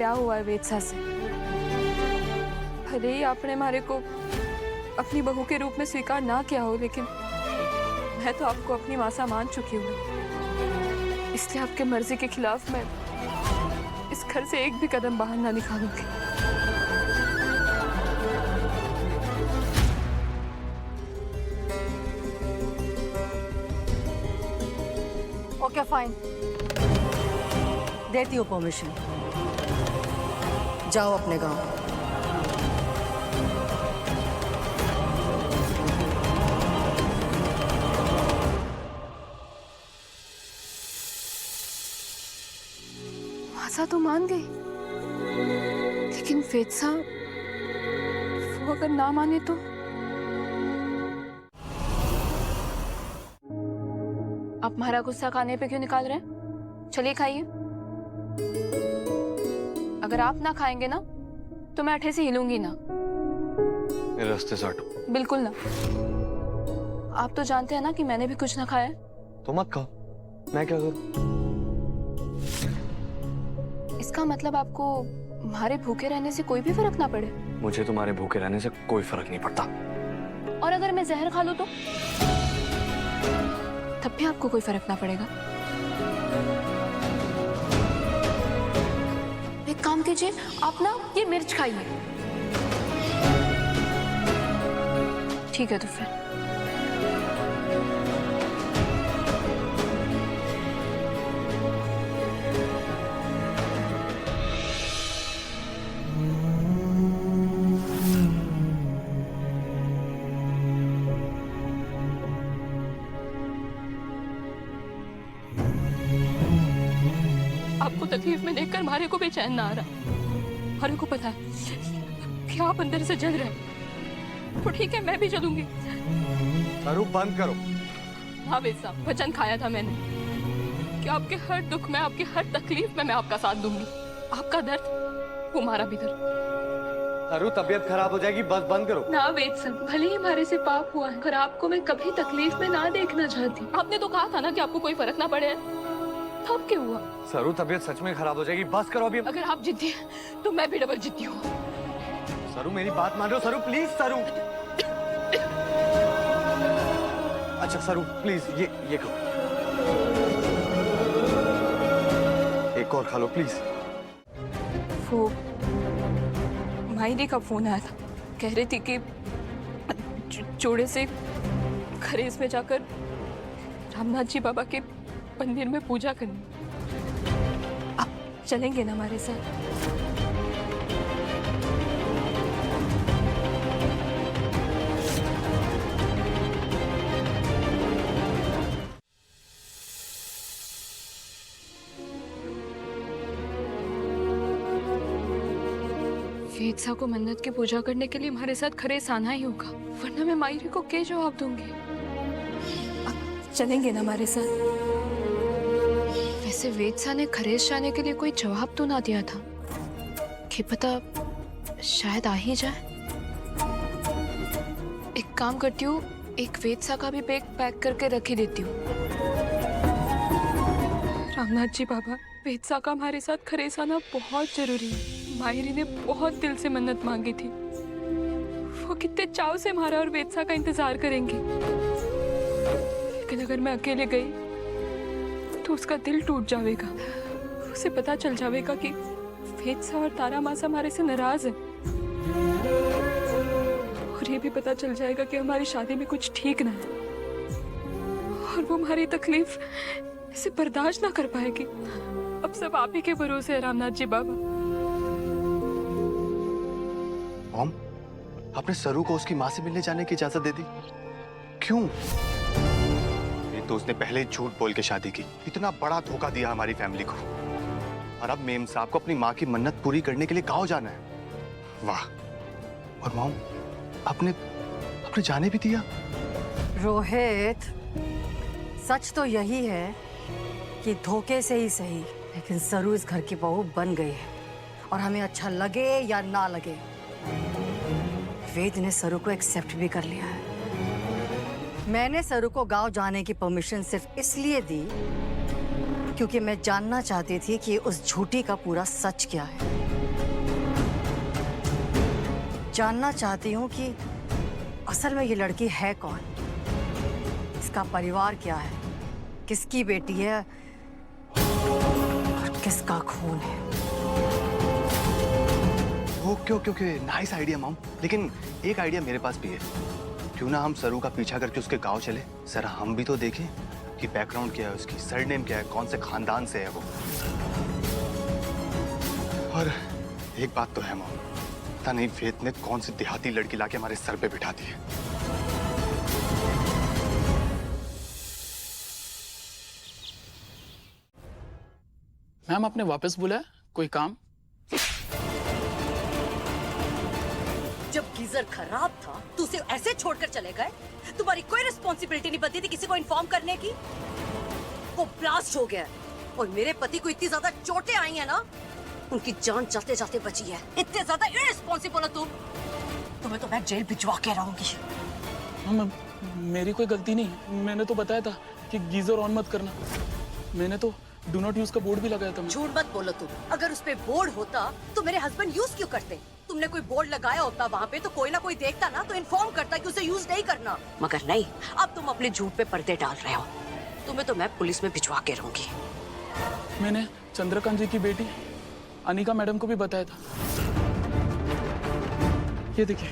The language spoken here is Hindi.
ब्याह हुआ है वेदसा से। भले ही आपने हमारे को अपनी बहू के रूप में स्वीकार ना किया हो, लेकिन मैं तो आपको अपनी मासा मान चुकी हूँ। इसलिए आपके मर्जी के खिलाफ मैं इस घर से एक भी कदम बाहर ना निकालूंगी। ओके फाइन, देती हूँ परमिशन। जाओ अपने गांव। मासा तो मान गई, लेकिन वेदसा वो अगर ना माने तो? आप हमारा गुस्सा खाने पे क्यों निकाल रहे हैं? चलिए खाइए। अगर आप ना खाएंगे ना तो मैं अठे से हिलूंगी ना। मेरे रास्ते से हटो। बिल्कुल ना। आप तो जानते हैं ना कि मैंने भी कुछ ना खाया है। तो मत खाओ, मैं क्या करूं? इसका मतलब आपको हमारे भूखे रहने से कोई भी फर्क ना पड़े? मुझे तुम्हारे भूखे रहने से कोई फर्क नहीं पड़ता। और अगर मैं जहर खा लूं तो? तब भी आपको कोई फर्क ना पड़ेगा? एक काम कीजिए, आप ना ये मिर्च खाइए। ठीक है तो फिर। आपको तकलीफ में देखकर हमारे को भी चैन ना आ रहा। हमारे को पता है कि आप अंदर से जल रहे हैं। तो ठीक है, मैं भी जलूंगी। अरू बंद करो। हाँ वेद साहब, वचन खाया था मैंने कि आपके हर दुख में, आपकी हर तकलीफ में मैं आपका साथ दूंगी। आपका दर्द वो हमारा भी दर्द। अरू तबीयत खराब हो जाएगी, बस बंद करो। ना वेद साहब, भले ही हमारे से पाप हुआ है, पर आपको मैं कभी तकलीफ में ना देखना चाहती। आपने तो कहा था ना कि आपको कोई फर्क ना पड़े, तब क्या हुआ? सरू तबीयत सच में खराब हो जाएगी, बस करो अभी। अगर आप जिद्दी हैं तो मैं भी डबल जिद्दी हूँ। सरू मेरी बात मान लो। सरू प्लीज, सरू। अच्छा सरू प्लीज, ये करो। एक और खा लो प्लीज। वो मायरी का फोन आया था, कह रही थी कि जोड़े से खरीस में जाकर रामनाथ जी बाबा के मंदिर में पूजा करनी। आप चलेंगे ना हमारे साथ? वेदसा को मन्नत की पूजा करने के लिए हमारे साथ खरेस आना ही होगा, वरना मैं मायरी को क्या जवाब दूंगी? आप चलेंगे ना हमारे साथ? वैसे वेदसा ने खरेस जाने के लिए कोई जवाब तो ना दिया था, कि पता शायद आ ही जाए। एक काम करती हूँ, एक वेदसा का भी बैग पैक करके रख ही देती हूँ। रामनाथ जी बाबा, वेदसा का हमारे साथ खरेस आना बहुत जरूरी है। माहिरी ने बहुत दिल से मन्नत मांगी थी। वो कितने चाव से हमारा और वेदसा का इंतजार करेंगी। लेकिन अगर मैं अकेले गई तो उसका दिल टूट जाएगा। उसे पता चल जाएगा कि वेदसा और तारा मासा हमारे से नाराज है। और ये भी पता चल जाएगा कि हमारी शादी में कुछ ठीक ना है, और वो हमारी तकलीफ इसे बर्दाश्त ना कर पाएगी। अब सब आप ही के भरोसे है रामनाथ जी बाबा। मॉम, आपने सरू को उसकी माँ से मिलने जाने की इजाजत दे दी? क्यों? ये तो उसने पहले ही झूठ बोल के शादी की। इतना बड़ा धोखा दिया हमारी फैमिली को। और अब मेम साहब को अपनी माँ की मन्नत पूरी करने के लिए गाँव जाना है। वाह। और मॉम, आपने जाने भी दिया? रोहित, सच तो यही है कि धोखे से ही सही, लेकिन सरू इस घर की बहू बन गई है। और हमें अच्छा लगे या ना लगे, वेद ने सरू को एक्सेप्ट भी कर लिया है। मैंने सरू को गांव जाने की परमिशन सिर्फ इसलिए दी क्योंकि मैं जानना चाहती थी कि उस झूठी का पूरा सच क्या है। जानना चाहती हूँ कि असल में ये लड़की है कौन, इसका परिवार क्या है, किसकी बेटी है और किसका खून है। Okay okay okay, nice idea mom. लेकिन एक आइडिया मेरे पास भी है। क्यों ना हम सरू का पीछा करके उसके गांव चले, जरा हम भी तो देखें कि बैकग्राउंड क्या है उसकी, सरनेम क्या है, कौन से खानदान से है वो। और एक बात तो है मॉम, पता नहीं वेद ने कौन सी देहाती लड़की लाके हमारे सर पे बिठा दी है। मैम आपने वापस बुलाया, कोई काम? जब गीजर खराब था तो उसे ऐसे छोड़कर चले गए? तुम्हारी कोई रिस्पॉन्सिबिलिटी नहीं बनती थी किसी को इन्फॉर्म करने की? वो ब्लास्ट हो गया और मेरे पति को इतनी ज्यादा चोटें आई हैं ना, उनकी जान जाते जाते बची है। इतने ज्यादा इररिस्पॉन्सिबल हो तुम। तुम्हें तो मैं जेल भिजवा के रहूंगी। मैम मेरी कोई गलती नहीं, मैंने तो बताया था कि गीजर ऑन मत करना। मैंने तो डू नॉट यूज का बोर्ड भी लगाया था। झूठ मत बोलो तुम। अगर उस पे बोर्ड होता तो मेरे हस्बैंड यूज क्यों करते? तुमने कोई बोर्ड लगाया होता वहाँ पे तो कोई ना कोई देखता ना, तो इन्फॉर्म करता कि उसे यूज नहीं करना। मगर नहीं, अब तुम अपने झूठ पे पर्दे डाल रहे हो। तुम्हें तो मैं पुलिस में भिजवा के रहूंगी। मैंने चंद्रकांत जी की बेटी अनिका मैडम को भी बताया था। ये देखिए।